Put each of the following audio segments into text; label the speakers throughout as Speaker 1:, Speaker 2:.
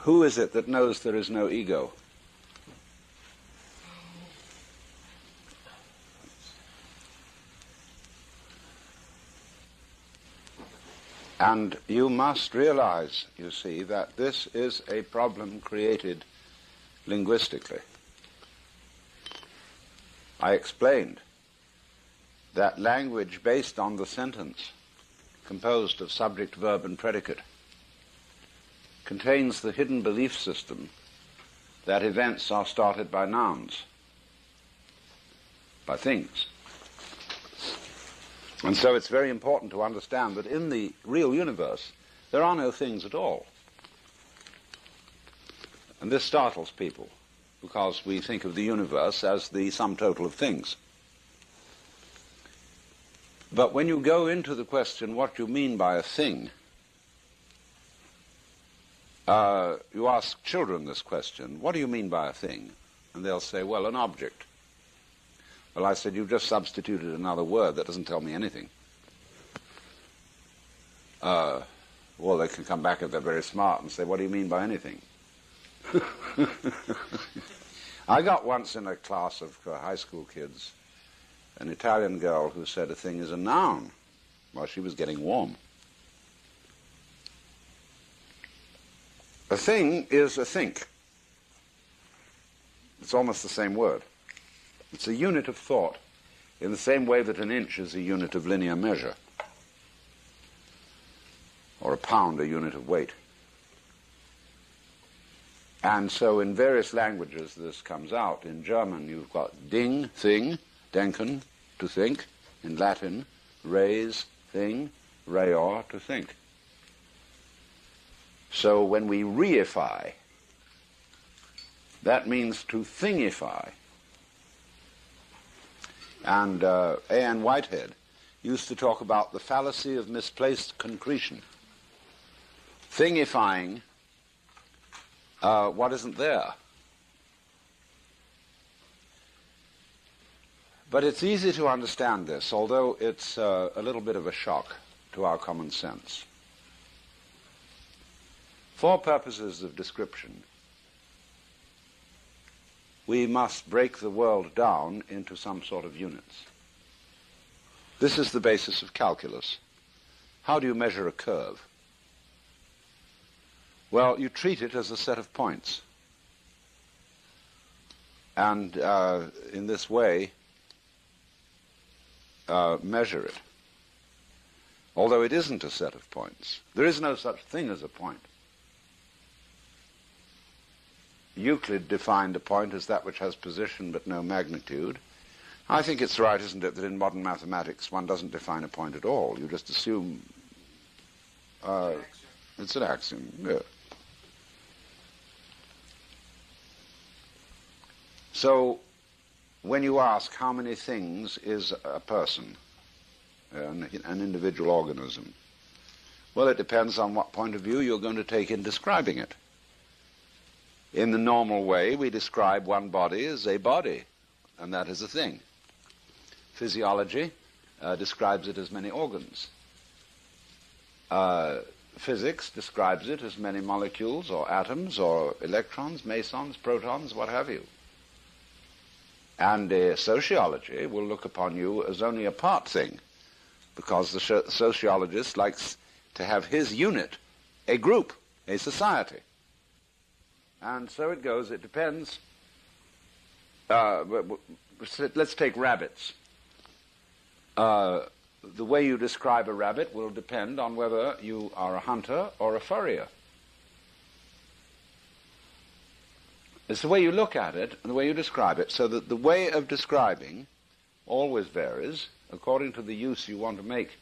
Speaker 1: Who is it that knows there is no ego? And you must realize, you see, that this is a problem created linguistically. I explained that language based on the sentence, composed of subject, verb, and predicate, contains the hidden belief system that events are started by nouns, by things. And so it's very important to understand that in the real universe there are no things at all. And this startles people, because we think of the universe as the sum total of things. But when you go into the question what you mean by a thing, you ask children this question, what do you mean by a thing? And they'll say, well, an object. Well, I said, you've just substituted another word that doesn't tell me anything. Well, they can come back if they're very smart and say, what do you mean by anything? I got once in a class of high school kids an Italian girl who said a thing is a noun. Well, she was getting warm. A thing is a think. It's almost the same word. It's a unit of thought, in the same way that an inch is a unit of linear measure, or a pound a unit of weight. And so in various languages this comes out. In German you've got ding, thing, denken, to think. In Latin, res, thing, reor, to think. So when we reify, that means to thingify. And A.N. Whitehead used to talk about the fallacy of misplaced concretion. Thingifying what isn't there. But it's easy to understand this, although it's a little bit of a shock to our common sense. For purposes of description, we must break the world down into some sort of units. This is the basis of calculus. How do you measure a curve? Well, you treat it as a set of points. And in this way, measure it. Although it isn't a set of points. There is no such thing as a point. Euclid defined a point as that which has position but no magnitude. I think it's right, isn't it, that in modern mathematics one doesn't define a point at all. You just assume it's an axiom. Yeah. So when you ask how many things is a person, an individual organism, well, it depends on what point of view you're going to take in describing it. In the normal way, we describe one body as a body, and that is a thing. Physiology describes it as many organs. Physics describes it as many molecules or atoms or electrons, mesons, protons, what have you. And sociology will look upon you as only a part thing, because the sociologist likes to have his unit, a group, a society. And so it goes. It depends. Let's take rabbits. The way you describe a rabbit will depend on whether you are a hunter or a furrier. It's the way you look at it and the way you describe it, so that the way of describing always varies according to the use you want to make,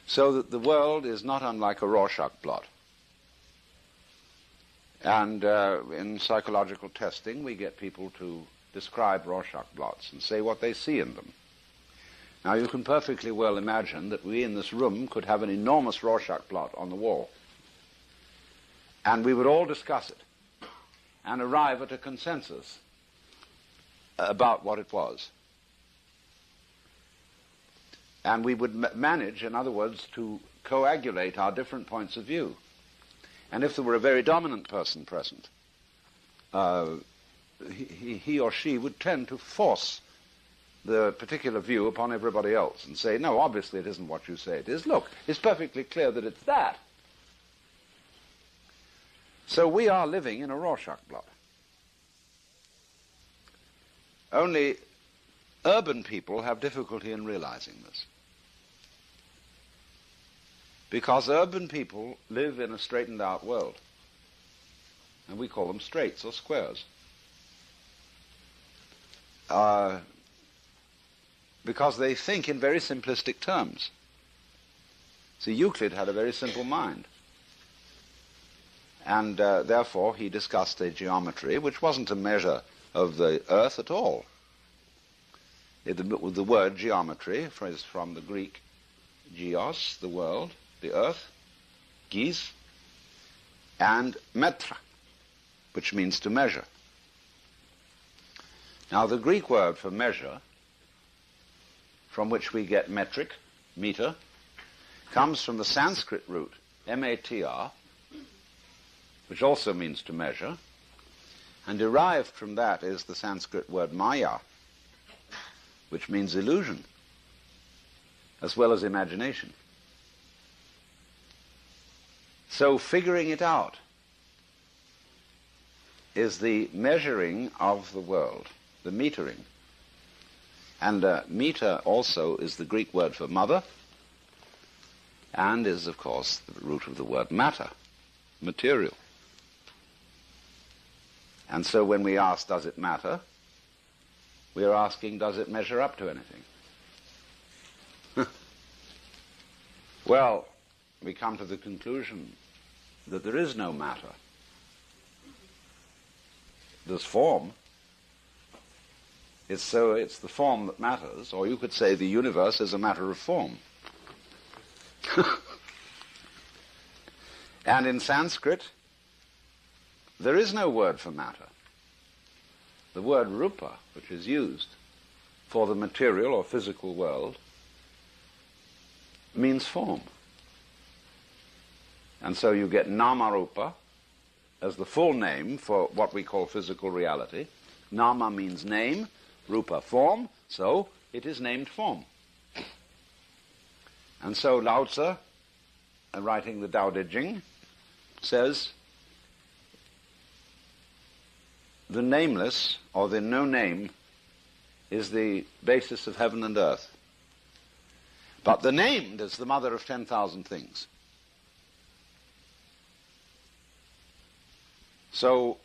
Speaker 1: so that the world is not unlike a Rorschach blot. And in psychological testing, we get people to describe Rorschach blots and say what they see in them. Now, you can perfectly well imagine that we in this room could have an enormous Rorschach blot on the wall, and we would all discuss it and arrive at a consensus about what it was. And we would manage, in other words, to coagulate our different points of view. And if there were a very dominant person present, he or she would tend to force the particular view upon everybody else and say, no, obviously it isn't what you say it is. Look, it's perfectly clear that it's that. So we are living in a Rorschach blot. Only urban people have difficulty in realizing this, because urban people live in a straightened out world, and we call them straights or squares. Because they think in very simplistic terms. See, Euclid had a very simple mind. And therefore he discussed a geometry which wasn't a measure of the earth at all. The word geometry is from the Greek geos, the world, the earth, gis, and metra, which means to measure. Now the Greek word for measure, from which we get metric, meter, comes from the Sanskrit root, M-A-T-R, which also means to measure, and derived from that is the Sanskrit word maya, which means illusion, as well as imagination. So figuring it out is the measuring of the world, the metering. And meter also is the Greek word for mother, and is, of course, the root of the word matter, material. And so when we ask, does it matter, we are asking, does it measure up to anything? Well, we come to the conclusion that there is no matter. There's form. It's the form that matters, or you could say the universe is a matter of form. And in Sanskrit, there is no word for matter. The word rupa, which is used for the material or physical world, means form. And so you get nama rupa as the full name for what we call physical reality. Nama means name, rupa form, so it is named form. And so Lao Tzu, writing the Tao Te Ching, says, the nameless, or the no name, is the basis of heaven and earth. But the named is the mother of 10,000 things. So,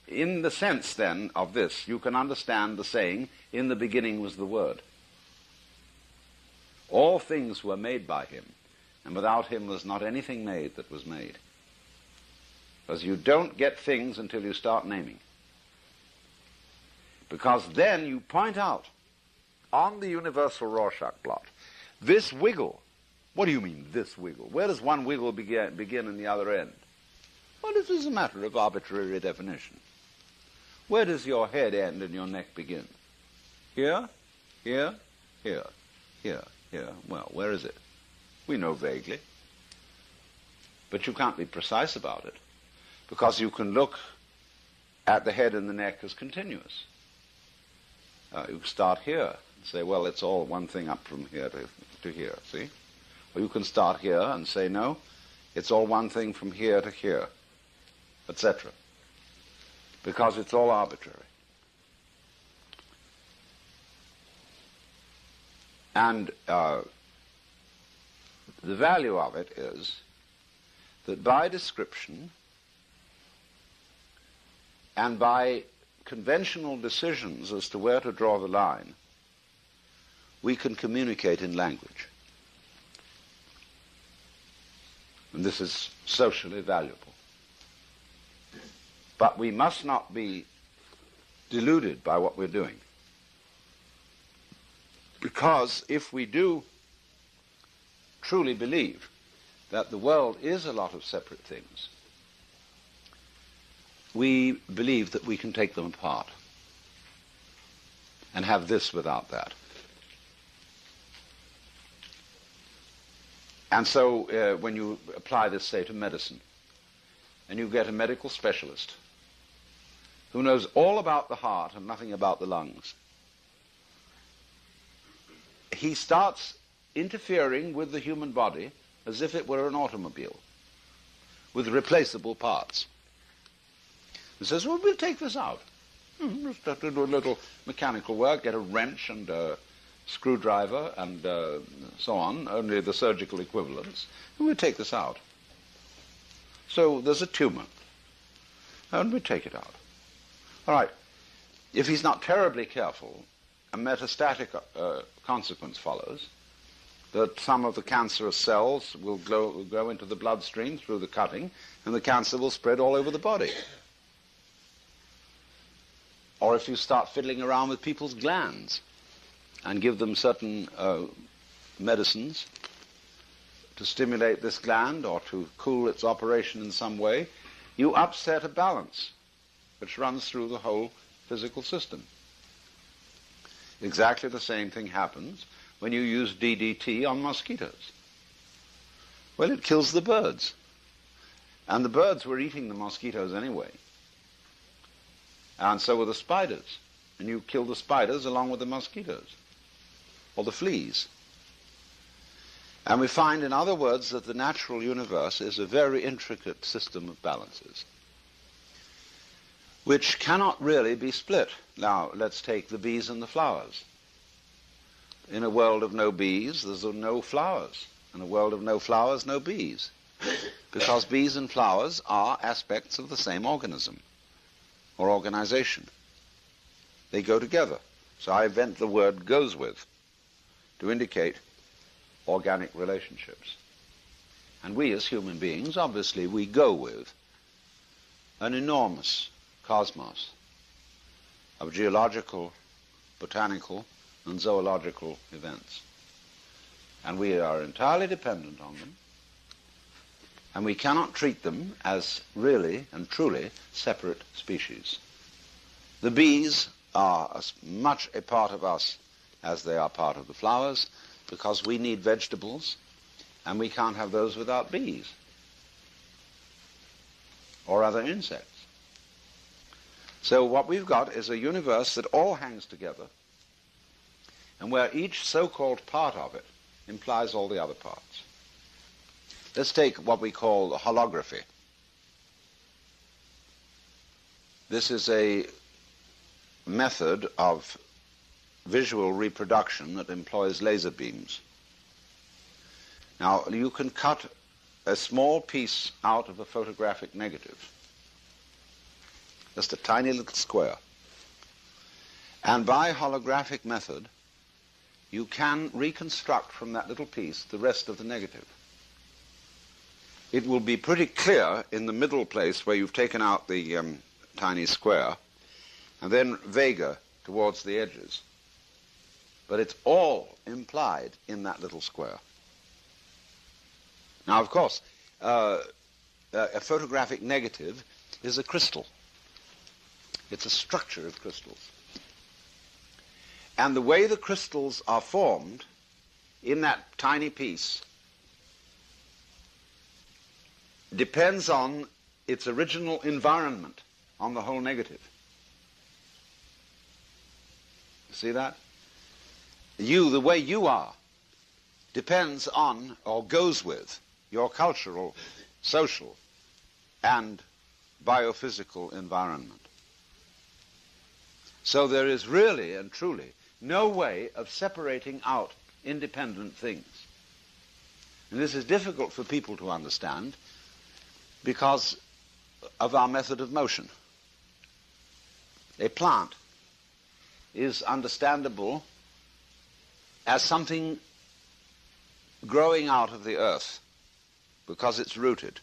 Speaker 1: in the sense then of this, you can understand the saying, in the beginning was the Word. All things were made by him, and without him was not anything made that was made. Because you don't get things until you start naming. Because then you point out on the universal Rorschach blot, this wiggle. What do you mean, this wiggle? Where does one wiggle begin and the other end? Well, this is a matter of arbitrary definition. Where does your head end and your neck begin? Here, here, here, here, here. Well, where is it? We know vaguely. But you can't be precise about it, because you can look at the head and the neck as continuous. You start here and say, well, it's all one thing up from here to here, see? Or you can start here and say, no, it's all one thing from here to here, etc. Because it's all arbitrary. And the value of it is that by description and by conventional decisions as to where to draw the line, we can communicate in language. And this is socially valuable. But we must not be deluded by what we're doing. Because if we do truly believe that the world is a lot of separate things, we believe that we can take them apart and have this without that. And so when you apply this, say, to medicine, and you get a medical specialist who knows all about the heart and nothing about the lungs, he starts interfering with the human body as if it were an automobile with replaceable parts. He says, well, we'll take this out. Just have to do a little mechanical work, get a wrench and a screwdriver and so on, only the surgical equivalents, and we'll take this out. So there's a tumor, and we take it out. All right, if he's not terribly careful, a metastatic consequence follows, that some of the cancerous cells will go into the bloodstream through the cutting, and the cancer will spread all over the body. Or if you start fiddling around with people's glands and give them certain medicines to stimulate this gland or to cool its operation in some way, you upset a balance which runs through the whole physical system. Exactly the same thing happens when you use DDT on mosquitoes. Well, it kills the birds. And the birds were eating the mosquitoes anyway. And so were the spiders. And you kill the spiders along with the mosquitoes, or the fleas. And we find, in other words, that the natural universe is a very intricate system of balances, which cannot really be split. Now, let's take the bees and the flowers. In a world of no bees, there's no flowers. In a world of no flowers, no bees. Because bees and flowers are aspects of the same organism or organization. They go together. So I invent the word goes with to indicate organic relationships. And we as human beings, obviously, we go with an enormous cosmos of geological, botanical, and zoological events. And we are entirely dependent on them, and we cannot treat them as really and truly separate species. The bees are as much a part of us as they are part of the flowers, because we need vegetables, and we can't have those without bees or other insects. So what we've got is a universe that all hangs together, and where each so-called part of it implies all the other parts. Let's take what we call holography. This is a method of visual reproduction that employs laser beams. Now, you can cut a small piece out of a photographic negative, just a tiny little square. And by holographic method, you can reconstruct from that little piece the rest of the negative. It will be pretty clear in the middle place where you've taken out the tiny square, and then vaguer towards the edges. But it's all implied in that little square. Now, of course, a photographic negative is a crystal. It's a structure of crystals. And the way the crystals are formed in that tiny piece depends on its original environment on the whole negative. See that? You, the way you are, depends on or goes with your cultural, social, and biophysical environment. So there is really and truly no way of separating out independent things. And this is difficult for people to understand because of our method of motion. A plant is understandable as something growing out of the earth because it's rooted.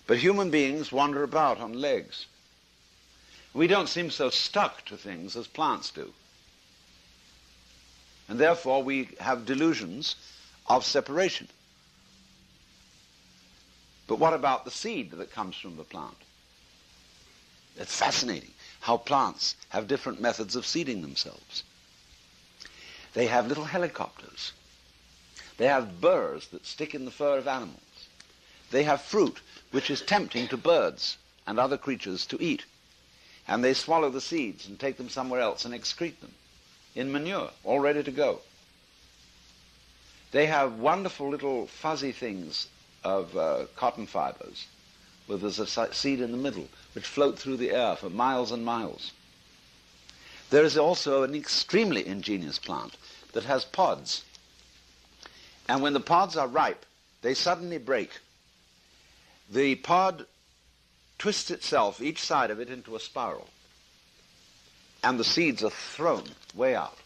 Speaker 1: But human beings wander about on legs. We don't seem so stuck to things as plants do. And therefore we have delusions of separation. But what about the seed that comes from the plant? It's fascinating how plants have different methods of seeding themselves. They have little helicopters They have burrs that stick in the fur of animals. They have fruit which is tempting to birds and other creatures to eat. And they swallow the seeds and take them somewhere else and excrete them in manure, all ready to go. They have wonderful little fuzzy things of cotton fibers, where there's a seed in the middle, which float through the air for miles and miles. There is also an extremely ingenious plant that has pods. And when the pods are ripe, they suddenly break. The pod twists itself, each side of it, into a spiral. And the seeds are thrown way out.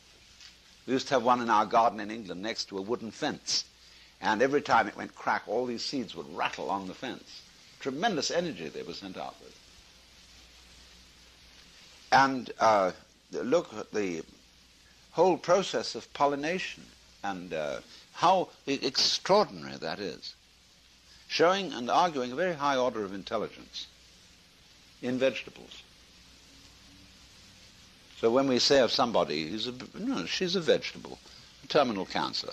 Speaker 1: We used to have one in our garden in England next to a wooden fence. And every time it went crack, all these seeds would rattle on the fence. Tremendous energy they were sent out with. And look at the whole process of pollination and how extraordinary that is, showing and arguing a very high order of intelligence in vegetables. So when we say of somebody, she's a vegetable, terminal cancer,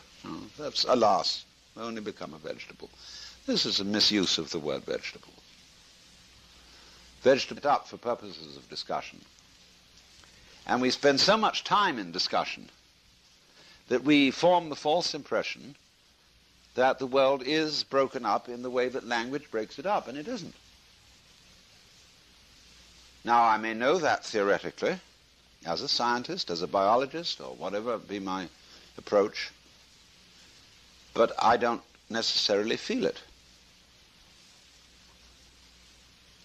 Speaker 1: that's, alas, only become a vegetable. This is a misuse of the word vegetable. Vegetable up for purposes of discussion. And we spend so much time in discussion that we form the false impression that the world is broken up in the way that language breaks it up, and it isn't. Now, I may know that theoretically, as a scientist, as a biologist, or whatever be my approach, but I don't necessarily feel it.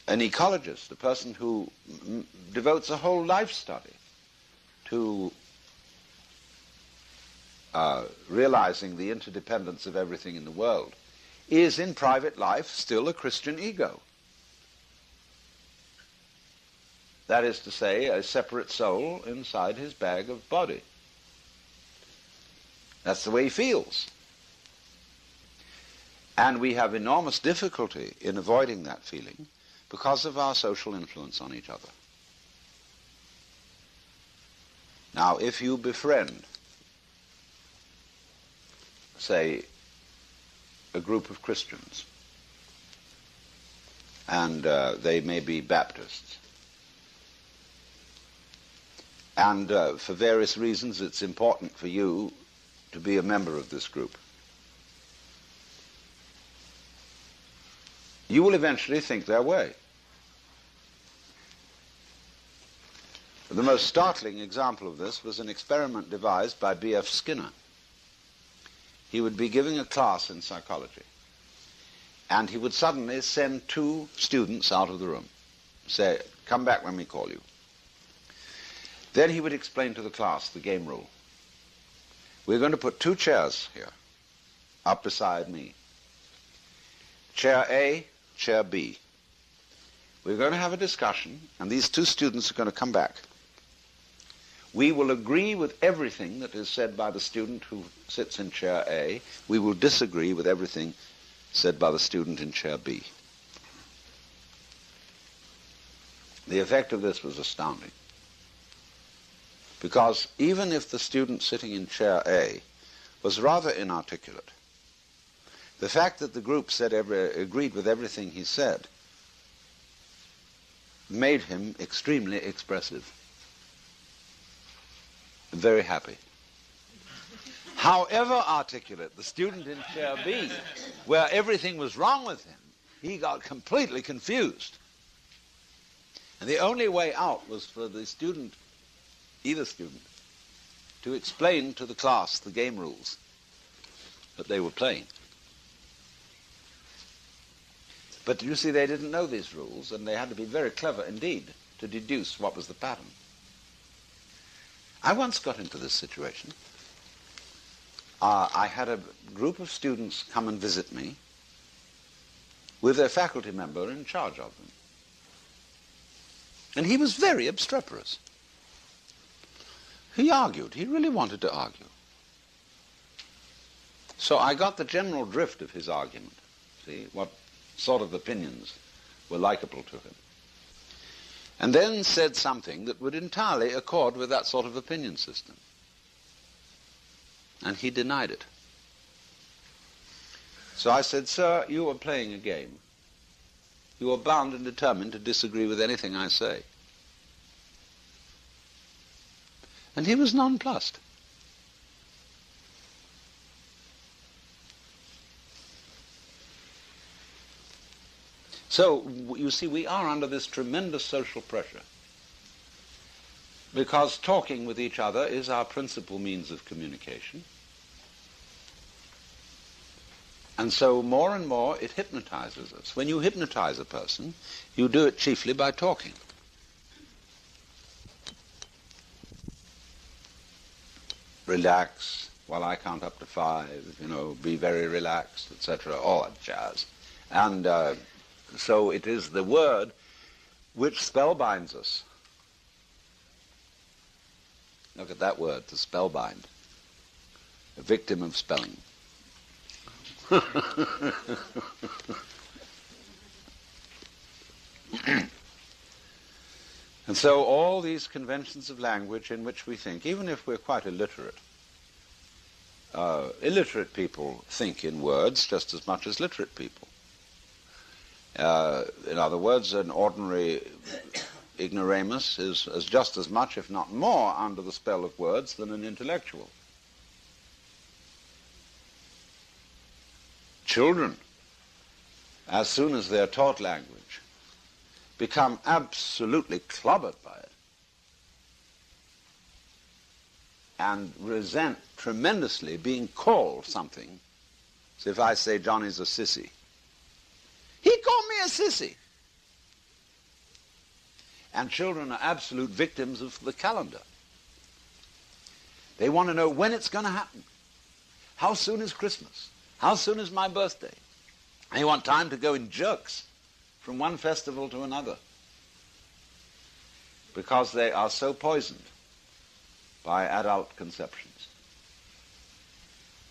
Speaker 1: An ecologist, a person who devotes a whole life study to realizing the interdependence of everything in the world, is in private life still a Christian ego. That is to say, a separate soul inside his bag of body. That's the way he feels. And we have enormous difficulty in avoiding that feeling because of our social influence on each other. Now, if you befriend, say, a group of Christians, and they may be Baptists, and for various reasons it's important for you to be a member of this group, you will eventually think their way. The most startling example of this was an experiment devised by B.F. Skinner. He would be giving a class in psychology, and he would suddenly send two students out of the room, say, "Come back when we call you." Then he would explain to the class the game rule. We're going to put two chairs here, up beside me. Chair A, chair B. We're going to have a discussion, and these two students are going to come back. We will agree with everything that is said by the student who sits in chair A. We will disagree with everything said by the student in chair B. The effect of this was astounding. Because even if the student sitting in chair A was rather inarticulate, the fact that the group agreed with everything he said made him extremely expressive, very happy. However articulate the student in chair B, where everything was wrong with him, he got completely confused. And the only way out was for the student, either student, to explain to the class the game rules that they were playing. But you see, they didn't know these rules, and they had to be very clever indeed to deduce what was the pattern. I once got into this situation. I had a group of students come and visit me with a faculty member in charge of them. And he was very obstreperous. He argued. He really wanted to argue. So I got the general drift of his argument. See, what sort of opinions were likable to him. And then said something that would entirely accord with that sort of opinion system. And he denied it. So I said, "Sir, you are playing a game. You are bound and determined to disagree with anything I say." And he was nonplussed. So, you see, we are under this tremendous social pressure because talking with each other is our principal means of communication. And so more and more it hypnotizes us. When you hypnotize a person, you do it chiefly by talking. Relax while I count up to 5, be very relaxed, etc., all that jazz. And so it is the word which spellbinds us. Look at that word, to spellbind. A victim of spelling. And so all these conventions of language in which we think, even if we're quite illiterate people think in words just as much as literate people. In other words, an ordinary ignoramus is just as much, if not more, under the spell of words than an intellectual. Children, as soon as they're taught language, become absolutely clobbered by it and resent tremendously being called something. So if I say Johnny's a sissy, he called me a sissy. And children are absolute victims of the calendar. They want to know when it's going to happen. How soon is Christmas? How soon is my birthday? They want time to go in jerks from one festival to another because they are so poisoned by adult conceptions.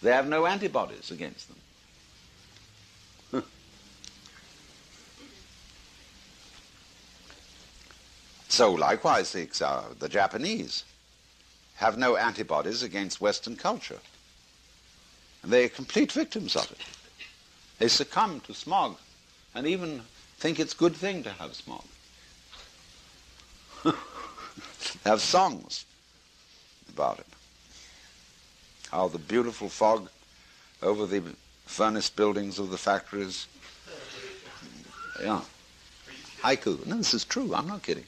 Speaker 1: They have no antibodies against them. So likewise, the Japanese have no antibodies against Western culture. And they are complete victims of it. They succumb to smog and even think it's a good thing to have smog. Have songs about it. How the beautiful fog over the furnace buildings of the factories. Yeah. Haiku. No, this is true. I'm not kidding.